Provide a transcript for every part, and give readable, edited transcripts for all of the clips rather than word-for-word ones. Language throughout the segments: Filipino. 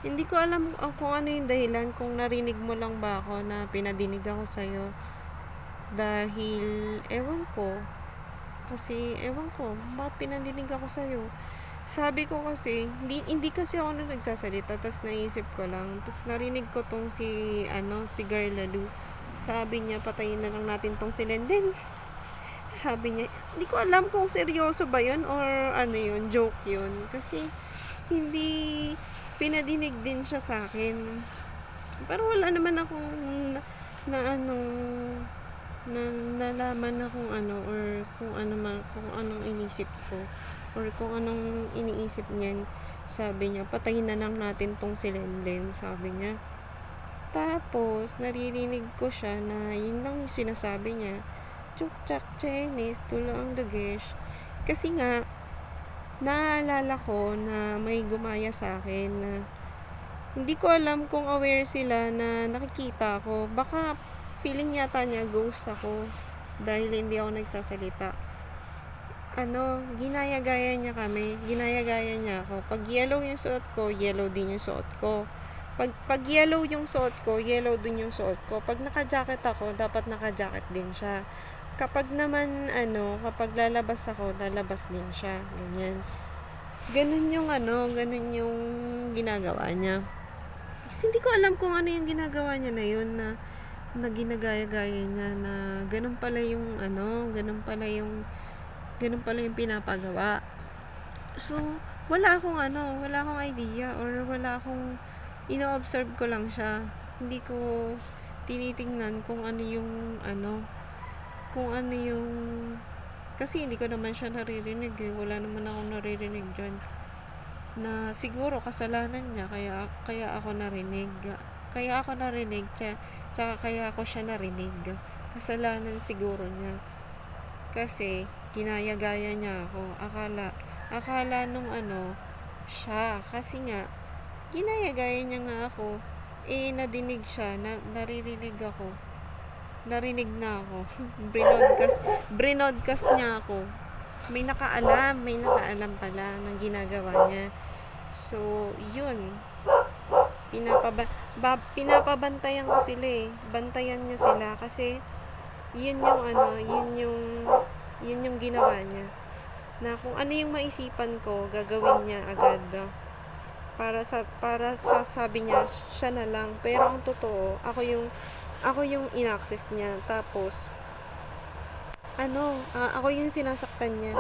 Hindi ko alam kung ano yung dahilan, kung narinig mo lang ba ako na pinadinig ako sa'yo. Dahil, ewan ko. Kasi, ewan ko, bakit pinadinig ako sa'yo? Sabi ko kasi, hindi kasi ako na nagsasalita, tas naisip ko lang. Tas narinig ko tong si Garlalu. Sabi niya, patayin na lang natin tong si Lenden. Sabi niya, hindi ko alam kung seryoso ba yun or ano yun, joke yun. Kasi, hindi pinadinig din siya sa akin. Pero wala naman akong na ano na nalaman na kung ano or kung ano man, kung anong inisip ko or kung anong iniisip niyan. Sabi niya, patayin na lang natin tong si Lenlen, sabi niya. Tapos naririnig ko siya na yun lang yung sinasabi niya, chukchak Chinese tulo ang dagesh. Kasi nga naalala ko na may gumaya sa akin na hindi ko alam kung aware sila na nakikita ako. Baka feeling yata niya ghost ako dahil hindi ako nagsasalita. Ginaya-gaya niya kami. Ginaya-gaya niya ako. Pag yellow yung suot ko, yellow din yung suot ko. Pag yellow yung suot ko, yellow din yung suot ko. Pag naka-jacket ako, dapat naka-jacket din siya. Kapag naman, kapag lalabas ako, lalabas din siya. Ganyan. Ganun yung ginagawa niya. Kasi hindi ko alam kung ano yung ginagawa niya na yun na ginagaya-gaya niya na ganun pala yung ganun pala yung pinapagawa. So, wala akong idea or wala akong ino-observe ko lang siya. Hindi ko tinitingnan kung ano yung kasi hindi ko naman siya naririnig eh. Wala naman akong naririnig dyan na siguro kasalanan niya kaya ako narinig tsaka kaya ako siya narinig. Kasalanan siguro niya kasi ginaya-gaya niya ako. Akala nung siya kasi nga ginaya-gaya niya nga ako, nadinig siya, naririnig ako, narinig na ako. Brinodcast niya ako. May nakaalam pala ng ginagawa niya. So, yun. Pinapabantayan ko sila eh. Bantayan niya sila kasi yun yung ginawa niya. Na kung ano yung maisipan ko, gagawin niya agad. Para sa sabi niya, siya na lang. Pero ang totoo, ako yung inaccess niya. Tapos, ako yung sinasaktan niya.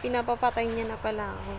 Pinapapatay niya na pala ako.